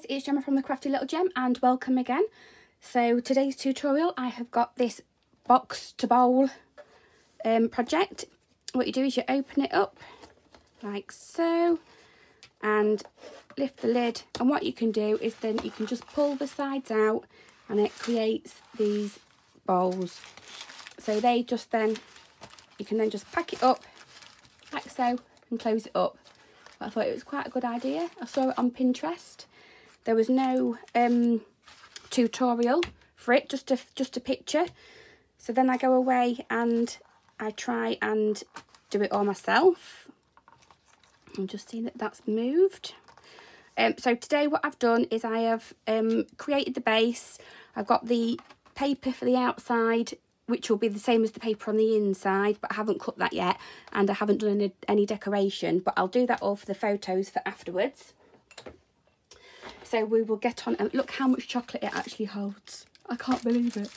guys, it's Gemma from the Crafty Little Gem and welcome again. So today's tutorial, I have got this box to bowl project. What you do is you open it up like so and lift the lid, and what you can do is then you can just pull the sides out and it creates these bowls. So they just then, you can then just pack it up like so and close it up. I thought it was quite a good idea. I saw it on Pinterest. There was no tutorial for it, just a picture. So then I go away and I try and do it all myself. I'm just seeing that that's moved. So today what I've done is I have created the base. I've got the paper for the outside, which will be the same as the paper on the inside, but I haven't cut that yet, and I haven't done any decoration, but I'll do that all for the photos for afterwards. So we will get on, and look how much chocolate it actually holds. I can't believe it.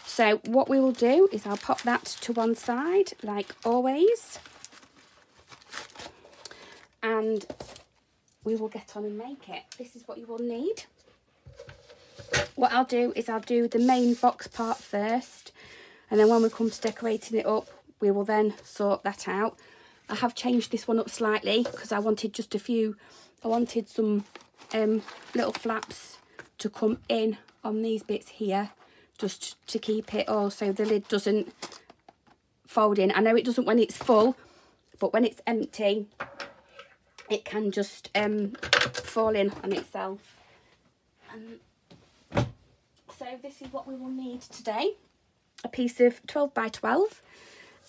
So what we will do is I'll pop that to one side, like always, and we will get on and make it. This is what you will need. What I'll do is I'll do the main box part first, and then when we come to decorating it up, we will then sort that out. I have changed this one up slightly because I wanted just a few, I wanted some little flaps to come in on these bits here, just to keep it all so the lid doesn't fold in. I know it doesn't when it's full, but when it's empty, it can just fall in on itself. So this is what we will need today. A piece of 12 by 12,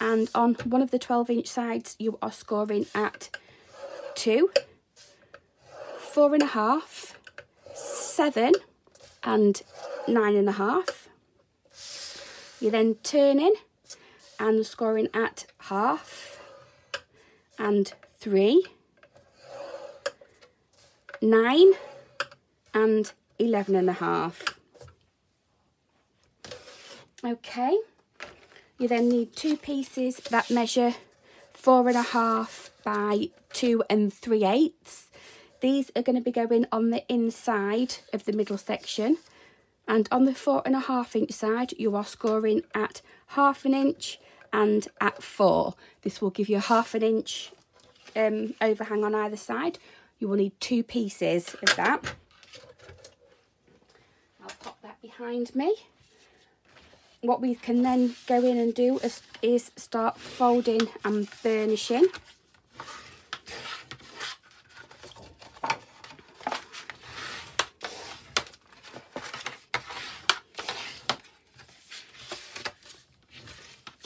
and on one of the 12-inch sides you are scoring at 2, 4.5, 7 and 9.5. You're then turning and scoring at 1/2 and 3, 9 and 11.5. Okay, you then need 2 pieces that measure 4.5 by 2 3/8. These are going to be going on the inside of the middle section, and on the 4.5-inch side you are scoring at 1/2 inch and at 4. This will give you a 1/2 inch overhang on either side. You will need 2 pieces of that. I'll pop that behind me. What we can then go in and do is start folding and burnishing.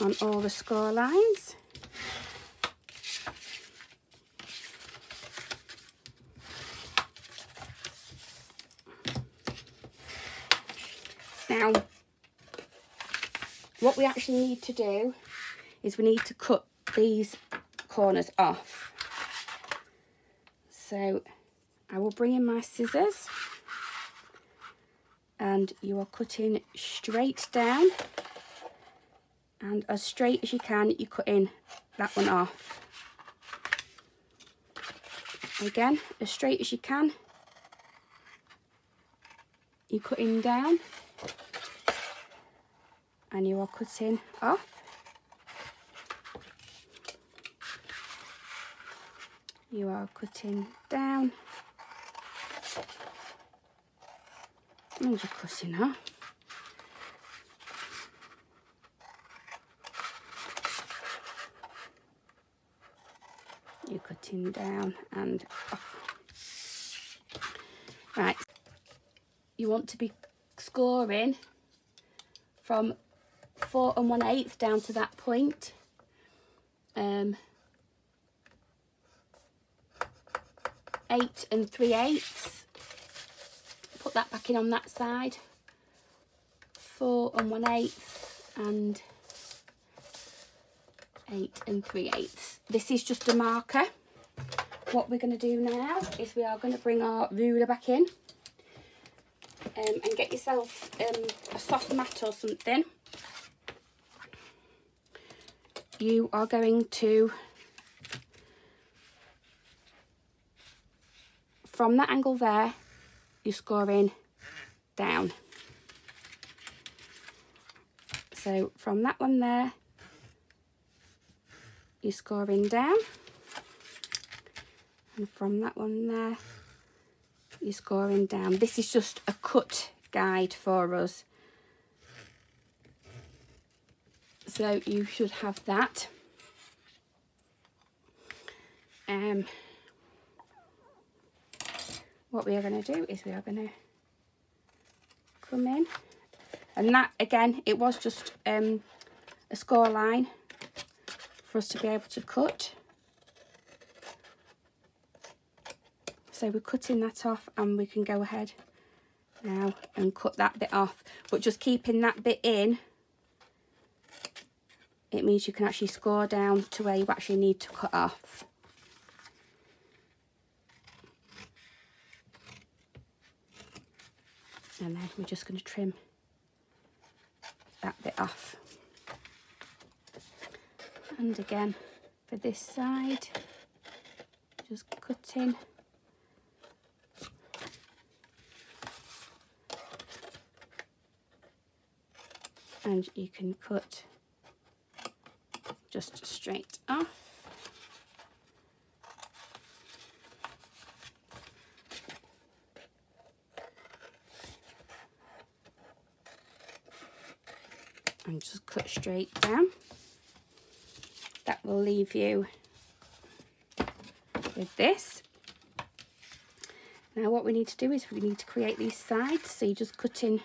On all the score lines. Now, what we actually need to do is we need to cut these corners off. So I will bring in my scissors, and you are cutting straight down, and as straight as you can, you're cutting that one off. Again, as straight as you can, you're cutting down, and you are cutting off. You are cutting down, and you're cutting off. You're cutting down and off. Right, you want to be scoring from 4 1/8 down to that point. 8 3/8. Put that back in on that side. 4 1/8 and 8 3/8. This is just a marker. What we're going to do now is we are going to bring our ruler back in, and get yourself a soft mat or something. You are going to, from that angle there, you're scoring down. So from that one there, you're scoring down, and from that one there, you're scoring down. This is just a cut guide for us, so you should have that. What we are going to do is we are going to come in, and that again, it was just a score line for us to be able to cut. So we're cutting that off, and we can go ahead now and cut that bit off, but just keeping that bit in, it means you can actually score down to where you actually need to cut off. And then we're just going to trim that bit off. And again, for this side, just cutting. And you can cut just straight off. And just cut straight down. That will leave you with this. Now what we need to do is we need to create these sides, so you're just cutting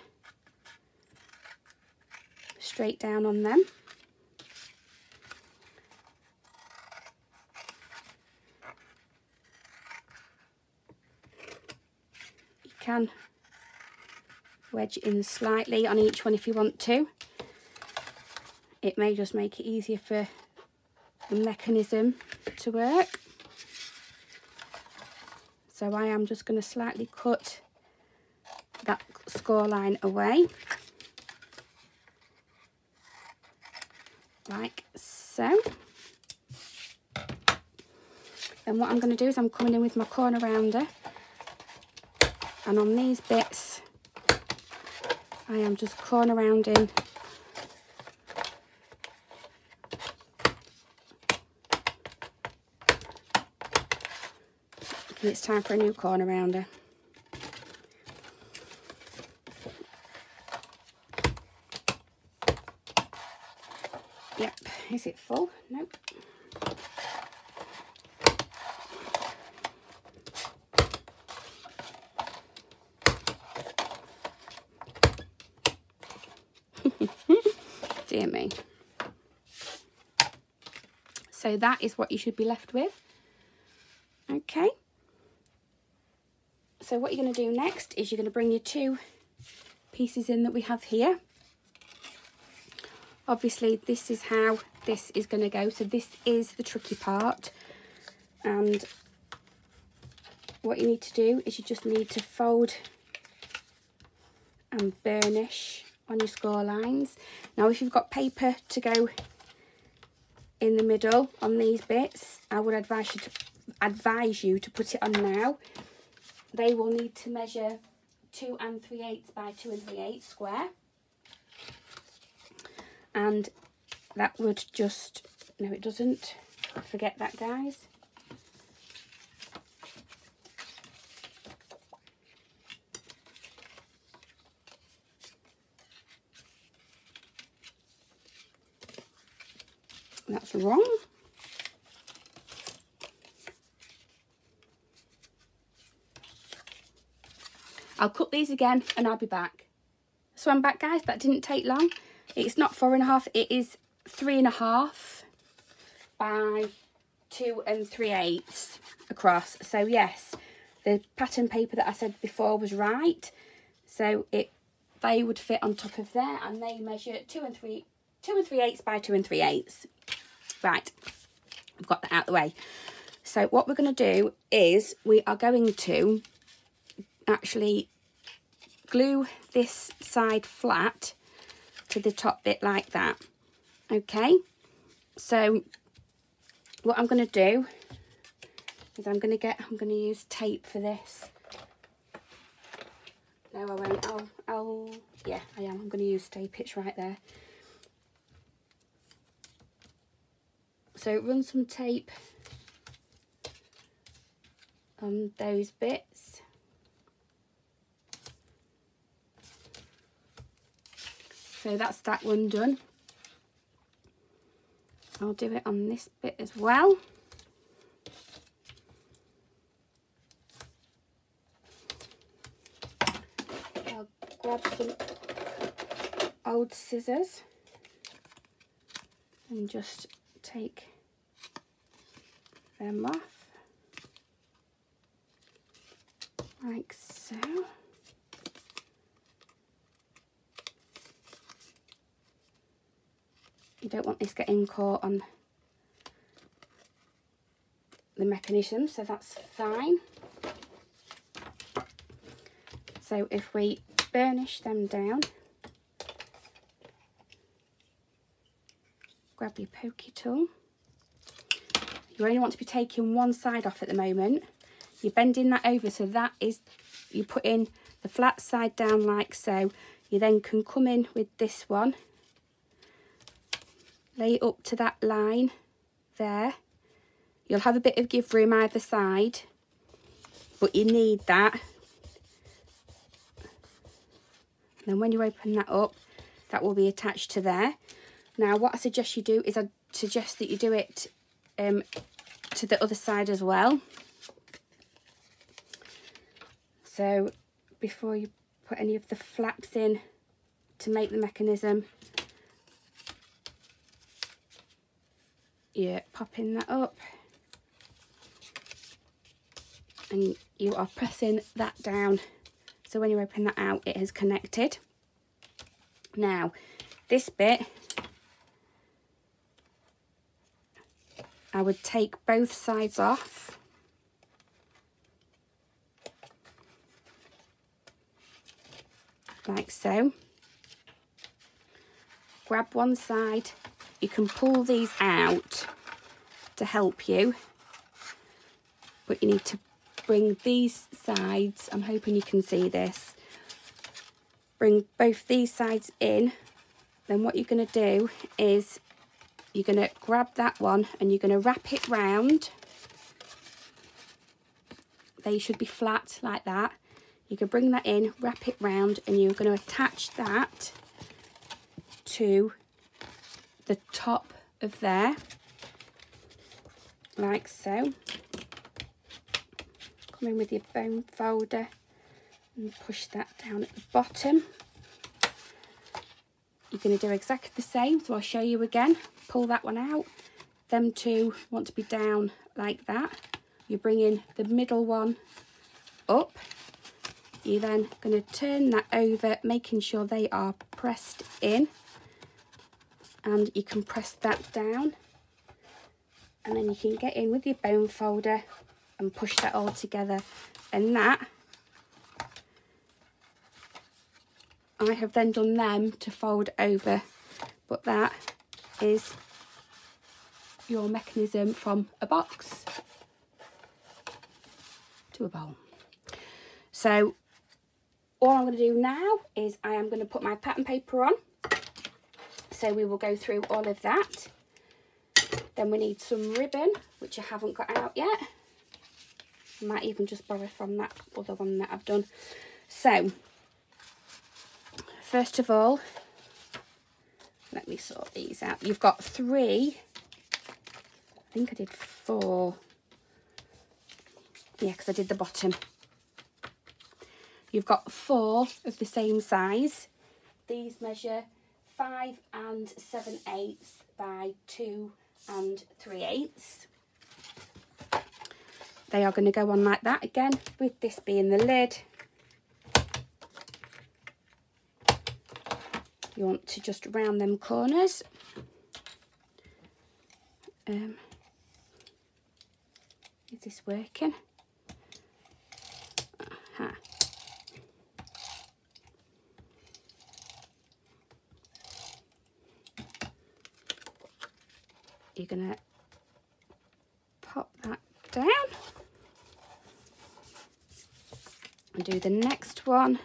straight down on them. You can wedge in slightly on each one if you want to. It may just make it easier for the mechanism to work. So I am just going to slightly cut that score line away, like so. Then what I'm going to do is I'm coming in with my corner rounder, and on these bits I am just corner rounding and it's time for a new corner rounder. Yep, is it full? Nope. Dear me. So that is what you should be left with. Okay. So what you're going to do next is you're going to bring your two pieces in that we have here. Obviously this is how this is going to go, so this is the tricky part, and what you need to do is you just need to fold and burnish on your score lines. Now if you've got paper to go in the middle on these bits, I would advise you to put it on now. They will need to measure 2 3/8 by 2 3/8 square, and that would just, no it doesn't, forget that guys. That's wrong. I'll cut these again and I'll be back. So I'm back guys, that didn't take long. It's not 4.5, it is 3.5 by 2 3/8 across. So yes, the pattern paper that I said before was right. So they would fit on top of there, and they measure 2 3/8 by 2 3/8. Right, I've got that out of the way. So what we're going to do is we are going to actually glue this side flat to the top bit like that. Okay, so what I'm going to do is I'm going to use tape for this. No, I won't. Yeah, I am. I'm going to use Stay Pitch right there. So run some tape on those bits. So that's that one done. I'll do it on this bit as well. I'll grab some old scissors and just take them off like so. You don't want this getting caught on the mechanism, so that's fine. So if we burnish them down, grab your pokey tool. You only want to be taking one side off at the moment. You're bending that over, so that is, you put in the flat side down like so. You then can come in with this one, lay it up to that line there. You'll have a bit of give room either side, but you need that. And then when you open that up, that will be attached to there. Now what I suggest you do is I suggest that you do it to the other side as well. So before you put any of the flaps in to make the mechanism, you're popping that up and you are pressing that down, so when you open that out it is connected. Now this bit, I would take both sides off, like so. Grab one side. You can pull these out to help you, but you need to bring these sides, I'm hoping you can see this, bring both these sides in. Then what you're going to do is you're going to grab that one and you're going to wrap it round. They should be flat like that. You can bring that in, wrap it round, and you're going to attach that to the top of there, like so. Come in with your bone folder and push that down at the bottom. You're going to do exactly the same, so I'll show you again. Pull that one out. Them two want to be down like that. You're bringing the middle one up. You're then going to turn that over, making sure they are pressed in. And you can press that down. And then you can get in with your bone folder and push that all together. And that, I have then done them to fold over. But that is your mechanism from a box to a bowl. So all I'm going to do now is I am going to put my pattern paper on. So we will go through all of that. Then we need some ribbon, which I haven't got out yet. I might even just borrow from that other one that I've done. So first of all, let me sort these out. You've got 3, I think I did 4. Yeah, because I did the bottom. You've got 4 of the same size. These measure 5 7/8 by 2 3/8. They are going to go on like that again, with this being the lid. You want to just round them corners. Is this working? Aha. You're going to pop that down and do the next one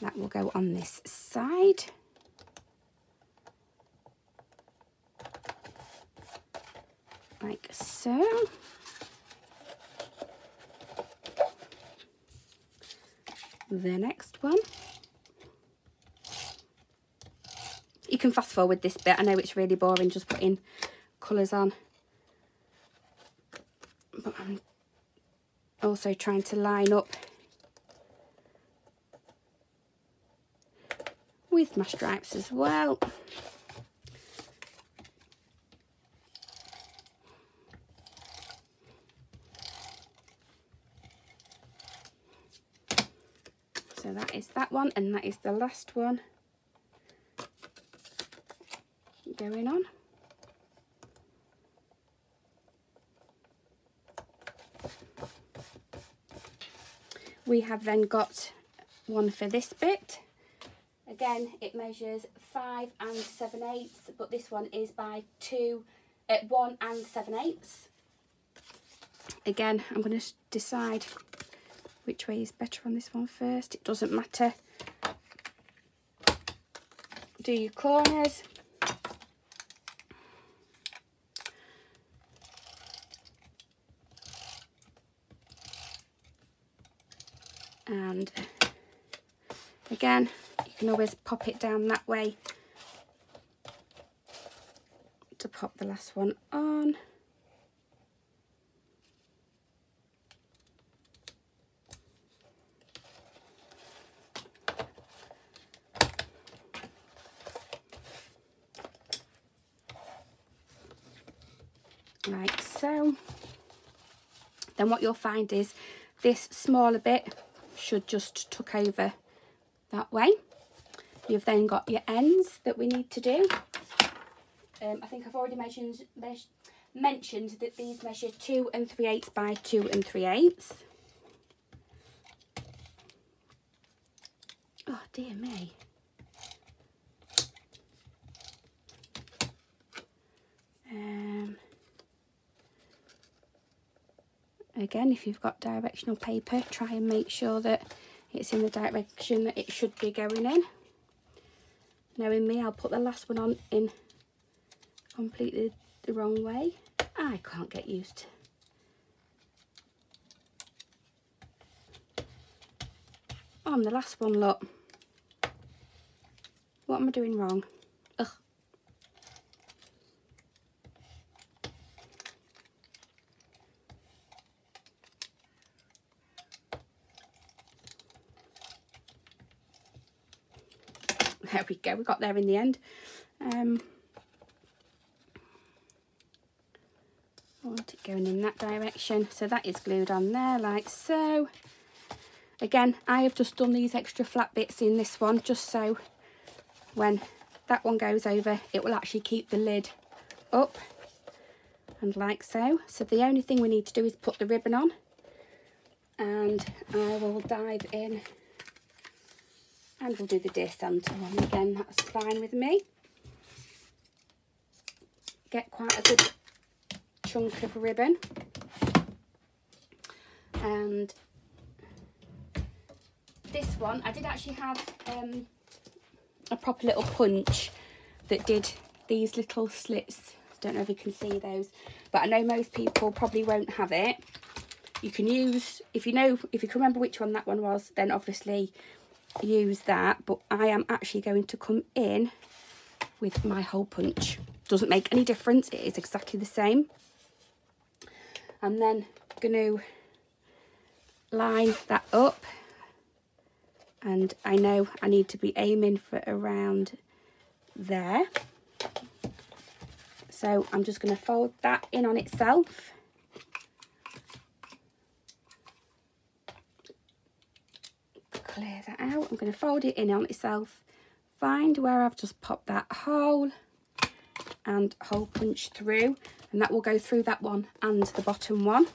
That will go on this side. Like so. The next one. You can fast forward this bit. I know it's really boring just putting colours on. But I'm also trying to line up with my stripes as well. So that is that one, and that is the last one going on. We have then got one for this bit. Again, it measures 5 7/8, but this one is by 1 7/8. Again, I'm going to decide which way is better on this one first. It doesn't matter. Do your corners. And again, you can always pop it down that way to pop the last one on. Like so. Then what you'll find is this smaller bit should just tuck over that way. You've then got your ends that we need to do. I think I've already mentioned that these measure 2 3/8 by 2 3/8. Oh dear me. Again, if you've got directional paper, try and make sure that it's in the direction that it should be going in. Knowing me, I'll put the last one on in completely the wrong way. I can't get used to. Oh, I'm the last one, look. What am I doing wrong? Ugh. There we go, we got there in the end. I want it going in that direction. So that is glued on there like so. Again, I have just done these extra flat bits in this one just so when that one goes over, it will actually keep the lid up and like so. So the only thing we need to do is put the ribbon on, and I will dive in and we'll do the deer Santa one again. That's fine with me. Get quite a good chunk of ribbon, and this one I did actually have a proper little punch that did these little slits. Don't know if you can see those, but I know most people probably won't have it. You can use, if you can remember which one that one was, then obviously use that, but I am actually going to come in with my hole punch. Doesn't make any difference, it is exactly the same. I'm then going to line that up, and I know I need to be aiming for around there. So I'm just going to fold that in on itself. Clear that out. I'm going to fold it in on itself, find where I've just popped that hole and hole punch through, and that will go through that one and the bottom one,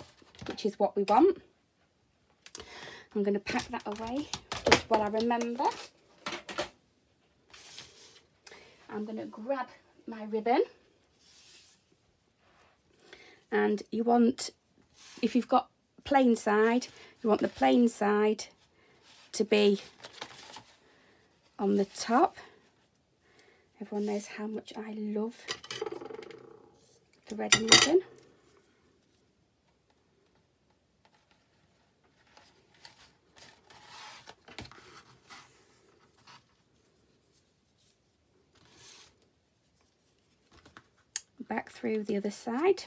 which is what we want. I'm going to pack that away just while I remember. I'm going to grab my ribbon, and you want, if you've got plain side, you want the plain side to be on the top. Everyone knows how much I love the red and ribbon. Back through the other side.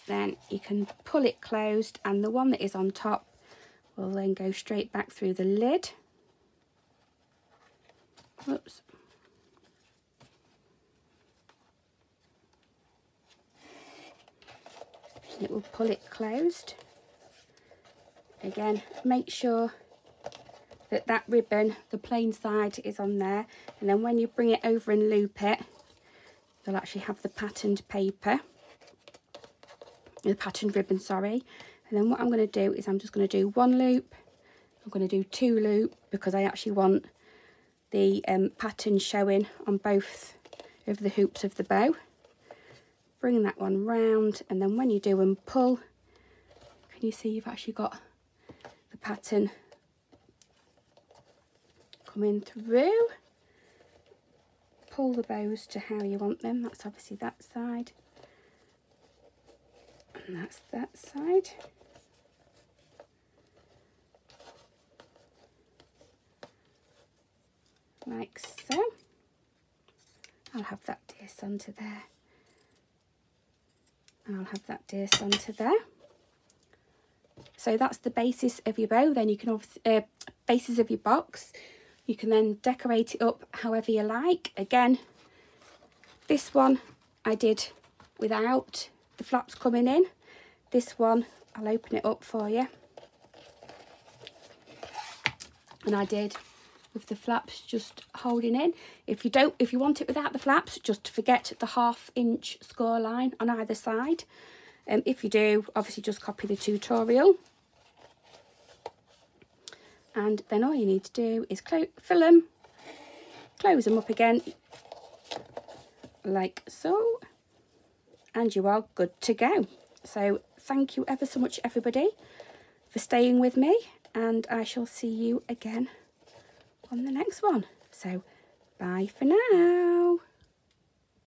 Then you can pull it closed, and the one that is on top will then go straight back through the lid. Whoops. It will pull it closed. Again, make sure that that ribbon, the plain side, is on there, and then when you bring it over and loop it, you'll actually have the patterned paper, the patterned ribbon, sorry. And then what I'm going to do is I'm just going to do one loop, I'm going to do two loop, because I actually want the pattern showing on both of the hoops of the bow. Bring that one round, and then when you do and pull, can you see you've actually got the pattern coming through. Pull the bows to how you want them. That's obviously that side, and that's that side. Like so. I'll have that dierced onto there. I'll have that dierced onto there. So that's the basis of your bow. Then you can obviously basis of your box. You can then decorate it up however you like. Again, this one I did without the flaps coming in. This one, I'll open it up for you. And I did with the flaps just holding in. If you want it without the flaps, just forget the 1/2 inch score line on either side. If you do, obviously just copy the tutorial. And then all you need to do is fill them, close them up again, like so, and you are good to go. So thank you ever so much, everybody, for staying with me, and I shall see you again on the next one. So bye for now.